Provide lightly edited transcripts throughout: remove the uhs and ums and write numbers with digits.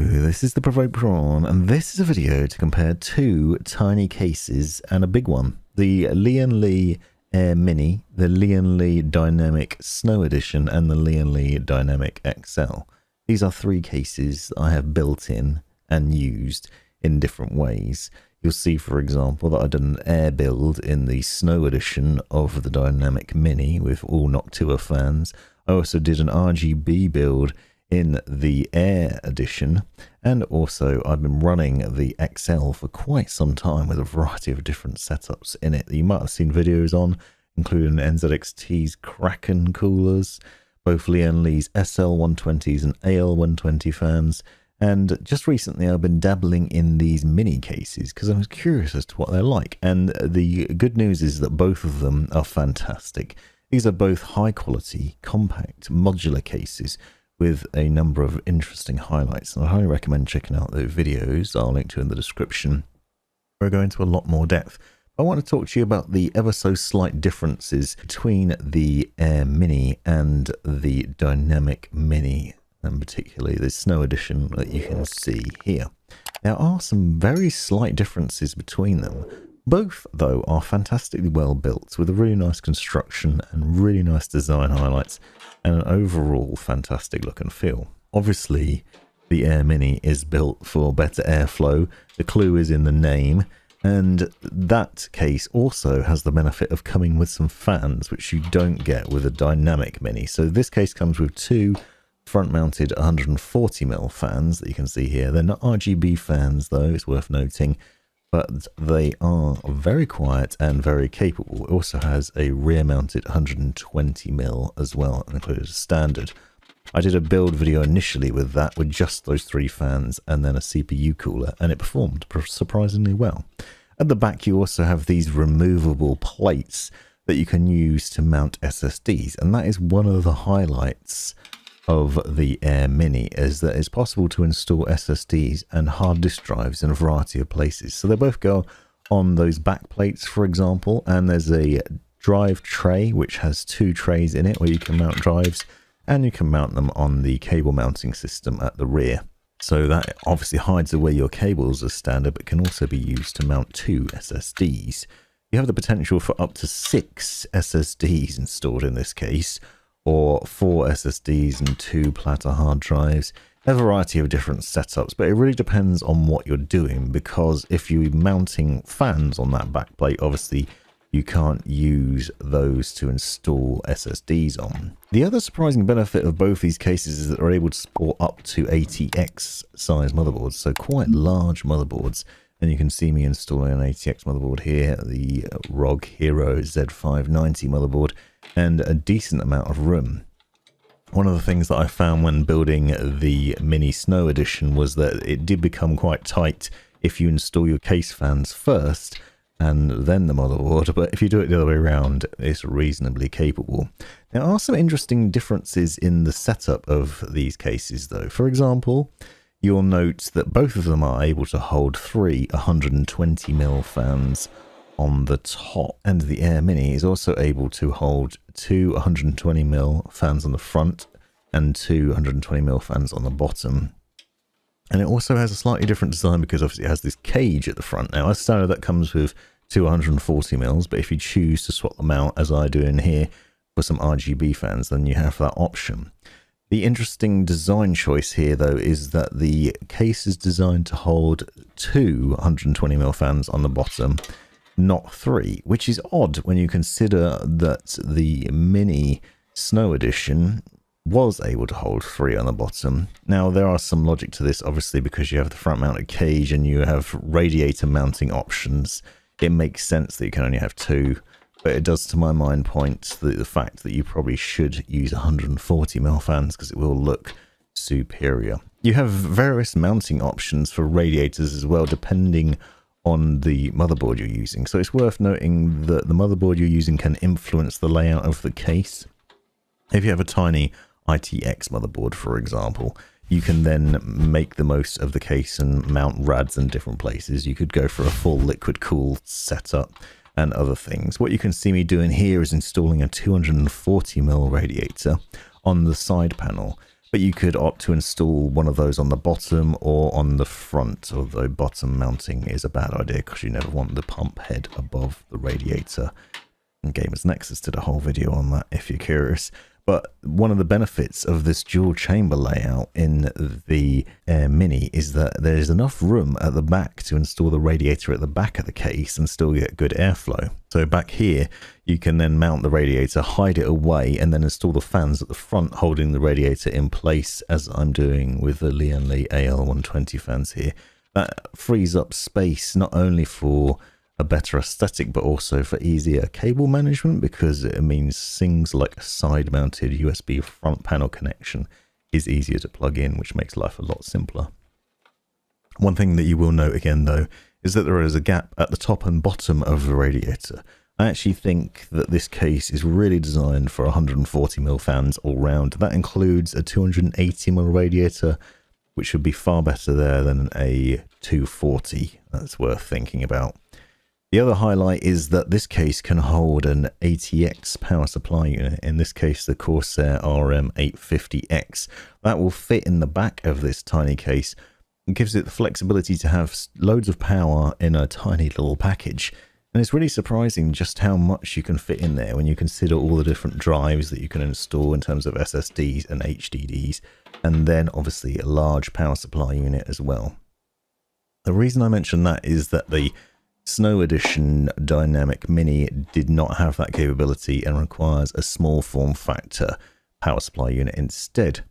this is the Provoked Prawn, and this is a video to compare two tiny cases and a big one. The Lian Li Air Mini, the Lian Li Dynamic Snow Edition, and the Lian Li Dynamic XL. These are three cases I have built in and used in different ways. You'll see, for example, that I did an air build in the Snow Edition of the Dynamic Mini with all Noctua fans. I also did an RGB build in the Air Edition, and also I've been running the XL for quite some time with a variety of different setups in it that you might have seen videos on, including NZXT's Kraken coolers, both Lian Li's SL120s and AL120 fans, and just recently I've been dabbling in these mini cases because I was curious as to what they're like, and the good news is that both of them are fantastic. These are both high quality, compact, modular cases with a number of interesting highlights, and I highly recommend checking out those videos I'll link to in the description. We're going into a lot more depth. I want to talk to you about the ever so slight differences between the Air Mini and the Dynamic Mini, and particularly the Snow Edition that you can see here. There are some very slight differences between them. Both, though, are fantastically well built with a really nice construction and really nice design highlights and an overall fantastic look and feel. Obviously, the Air Mini is built for better airflow. The clue is in the name, and that case also has the benefit of coming with some fans, which you don't get with a Dynamic Mini. So this case comes with two front-mounted 140mm fans that you can see here. They're not RGB fans, though, it's worth noting, but they are very quiet and very capable. It also has a rear-mounted 120mm as well, included as standard. I did a build video initially with that, with just those three fans and then a CPU cooler, and it performed surprisingly well. At the back you also have these removable plates that you can use to mount SSDs, and that is one of the highlights of the Air Mini, is that it's possible to install SSDs and hard disk drives in a variety of places. So they both go on those back plates, for example, and there's a drive tray which has two trays in it where you can mount drives, and you can mount them on the cable mounting system at the rear. So that obviously hides away your cables as standard, but can also be used to mount two SSDs. You have the potential for up to 6 SSDs installed in this case, or 4 SSDs and 2 platter hard drives. A variety of different setups, but it really depends on what you're doing, because if you're mounting fans on that back plate, obviously you can't use those to install SSDs on. The other surprising benefit of both these cases is that they're able to support up to 80X size motherboards, so quite large motherboards. And you can see me installing an 80X motherboard here, the ROG Hero Z590 motherboard, and a decent amount of room. One of the things that I found when building the Mini Snow Edition was that it did become quite tight if you install your case fans first and then the motherboard, but if you do it the other way around, it's reasonably capable. There are some interesting differences in the setup of these cases though. For example, you'll note that both of them are able to hold 3 120mm fans on the top, and the Air Mini is also able to hold 2 120mm fans on the front and 2 120mm fans on the bottom. And it also has a slightly different design because obviously it has this cage at the front. Now as standard that comes with 2 140mm, but if you choose to swap them out as I do in here for some RGB fans, then you have that option. The interesting design choice here though is that the case is designed to hold 2 120mm fans on the bottom, not 3, which is odd when you consider that the Mini Snow Edition was able to hold 3 on the bottom. Now there are some logic to this, obviously, because you have the front mounted cage and you have radiator mounting options. It makes sense that you can only have 2, but it does, to my mind, point to the fact that you probably should use 140mm fans because it will look superior. You have various mounting options for radiators as well, depending on the motherboard you're using. So it's worth noting that the motherboard you're using can influence the layout of the case. If you have a tiny ITX motherboard, for example, you can then make the most of the case and mount rads in different places. You could go for a full liquid cooled setup and other things. What you can see me doing here is installing a 240mm radiator on the side panel, but you could opt to install one of those on the bottom or on the front, although bottom mounting is a bad idea because you never want the pump head above the radiator. And Gamers Nexus did a whole video on that if you're curious. But one of the benefits of this dual chamber layout in the Mini is that there's enough room at the back to install the radiator at the back of the case and still get good airflow. So back here, you can then mount the radiator, hide it away, and then install the fans at the front, holding the radiator in place, as I'm doing with the Lian Li AL120 fans here. That frees up space not only for a better aesthetic, but also for easier cable management, because it means things like a side-mounted USB front panel connection is easier to plug in, which makes life a lot simpler. One thing that you will note again, though, is that there is a gap at the top and bottom of the radiator. I actually think that this case is really designed for 140mm fans all round. That includes a 280mm radiator, which would be far better there than a 240. That's worth thinking about. The other highlight is that this case can hold an ATX power supply unit, in this case the Corsair RM850X. That will fit in the back of this tiny case. It gives it the flexibility to have loads of power in a tiny little package. And it's really surprising just how much you can fit in there when you consider all the different drives that you can install in terms of SSDs and HDDs, and then obviously a large power supply unit as well. The reason I mention that is that the Snow Edition Dynamic Mini did not have that capability and requires a small form factor power supply unit instead.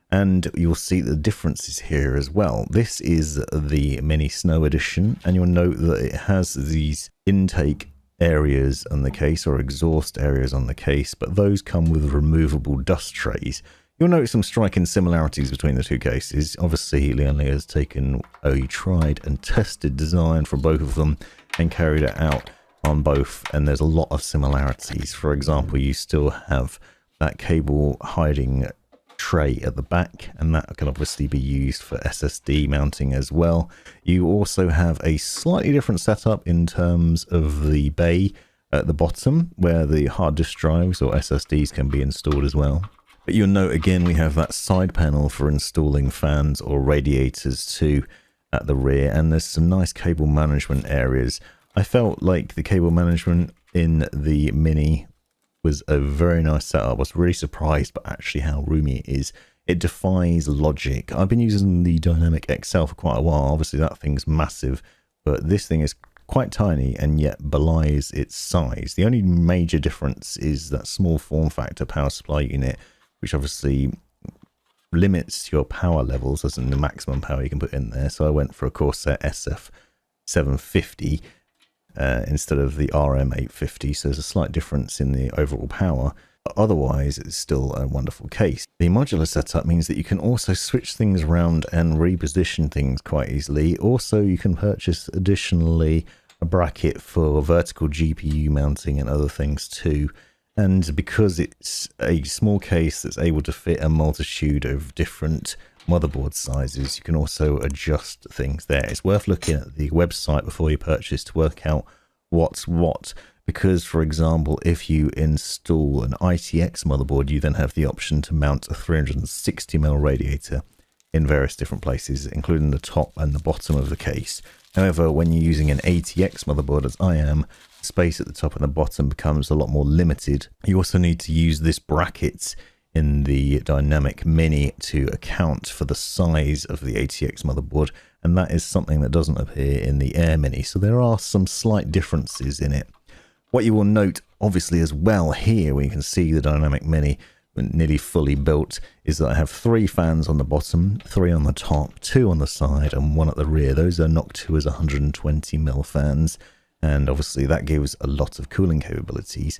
And you'll see the differences here as well. This is the Mini Snow Edition, and you'll note that it has these intake areas on the case, or exhaust areas on the case, but those come with removable dust trays. You'll notice some striking similarities between the two cases. Obviously, Lian Li has taken a tried and tested design for both of them and carried it out on both, and there's a lot of similarities. For example, you still have that cable hiding tray at the back, and that can obviously be used for SSD mounting as well. You also have a slightly different setup in terms of the bay at the bottom, where the hard disk drives or SSDs can be installed as well. But you'll note again we have that side panel for installing fans or radiators too at the rear, and there's some nice cable management areas. I felt like the cable management in the Mini was a very nice setup. I was really surprised by actually how roomy it is. It defies logic. I've been using the Dynamic XL for quite a while. Obviously that thing's massive, but this thing is quite tiny and yet belies its size. The only major difference is that small form factor power supply unit, which obviously limits your power levels, as in the maximum power you can put in there. So I went for a Corsair SF750 instead of the RM850, so there's a slight difference in the overall power. But otherwise, it's still a wonderful case. The modular setup means that you can also switch things around and reposition things quite easily. Also, you can purchase additionally a bracket for vertical GPU mounting and other things too. And because it's a small case that's able to fit a multitude of different motherboard sizes, you can also adjust things there. It's worth looking at the website before you purchase to work out what's what. Because, for example, if you install an ITX motherboard, you then have the option to mount a 360mm radiator in various different places, including the top and the bottom of the case. However, when you're using an ATX motherboard, as I am, space at the top and the bottom becomes a lot more limited. You also need to use this bracket in the Dynamic Mini to account for the size of the ATX motherboard, and that is something that doesn't appear in the Air Mini, so there are some slight differences in it. What you will note obviously as well here, where you can see the Dynamic Mini nearly fully built, is that I have 3 fans on the bottom, 3 on the top, 2 on the side and 1 at the rear. Those are Noctua's 120mm fans, and obviously that gives a lot of cooling capabilities.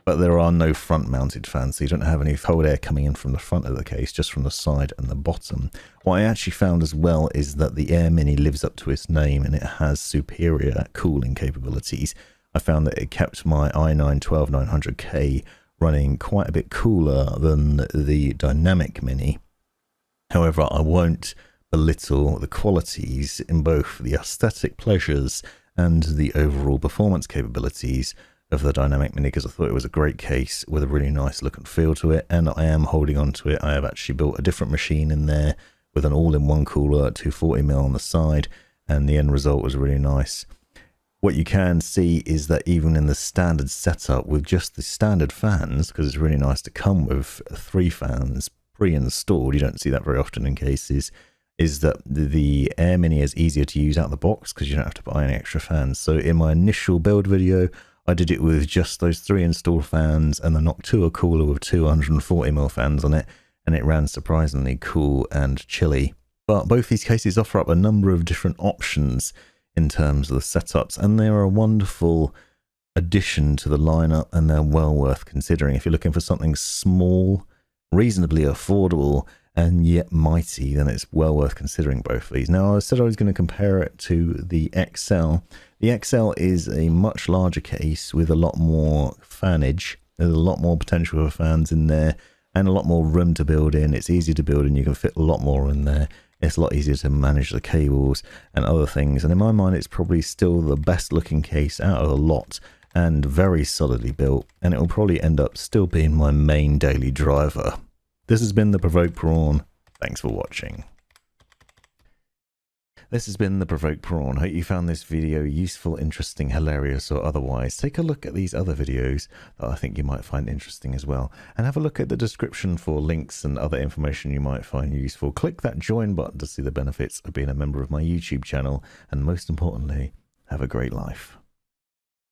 But there are no front mounted fans, so you don't have any cold air coming in from the front of the case, just from the side and the bottom. What I actually found as well is that the Air Mini lives up to its name and it has superior cooling capabilities. I found that it kept my i9-12900K running quite a bit cooler than the Dynamic Mini. However, I won't belittle the qualities in both the aesthetic pleasures and the overall performance capabilities of the Dynamic Mini because I thought it was a great case with a really nice look and feel to it, and I am holding on to it. I have actually built a different machine in there with an all-in-one cooler at 240mm on the side, and the end result was really nice. What you can see is that even in the standard setup with just the standard fans, because it's really nice to come with 3 fans pre-installed, you don't see that very often in cases, is that the Air Mini is easier to use out of the box because you don't have to buy any extra fans. So in my initial build video, I did it with just those 3 installed fans and the Noctua cooler with 240mm fans on it, and it ran surprisingly cool and chilly. But both these cases offer up a number of different options in terms of the setups, and they're a wonderful addition to the lineup, and they're well worth considering if you're looking for something small, reasonably affordable, and yet mighty. Then it's well worth considering both of these. Now, I said I was going to compare it to the XL. The XL is a much larger case with a lot more fanage. There's a lot more potential for fans in there and a lot more room to build in. It's easy to build in. You can fit a lot more in there. It's a lot easier to manage the cables and other things. And in my mind, it's probably still the best looking case out of the lot and very solidly built. And it will probably end up still being my main daily driver. This has been the Provoked Prawn. Thanks for watching. This has been the Provoked Prawn. Hope you found this video useful, interesting, hilarious, or otherwise. Take a look at these other videos that I think you might find interesting as well. And have a look at the description for links and other information you might find useful. Click that join button to see the benefits of being a member of my YouTube channel. And most importantly, have a great life.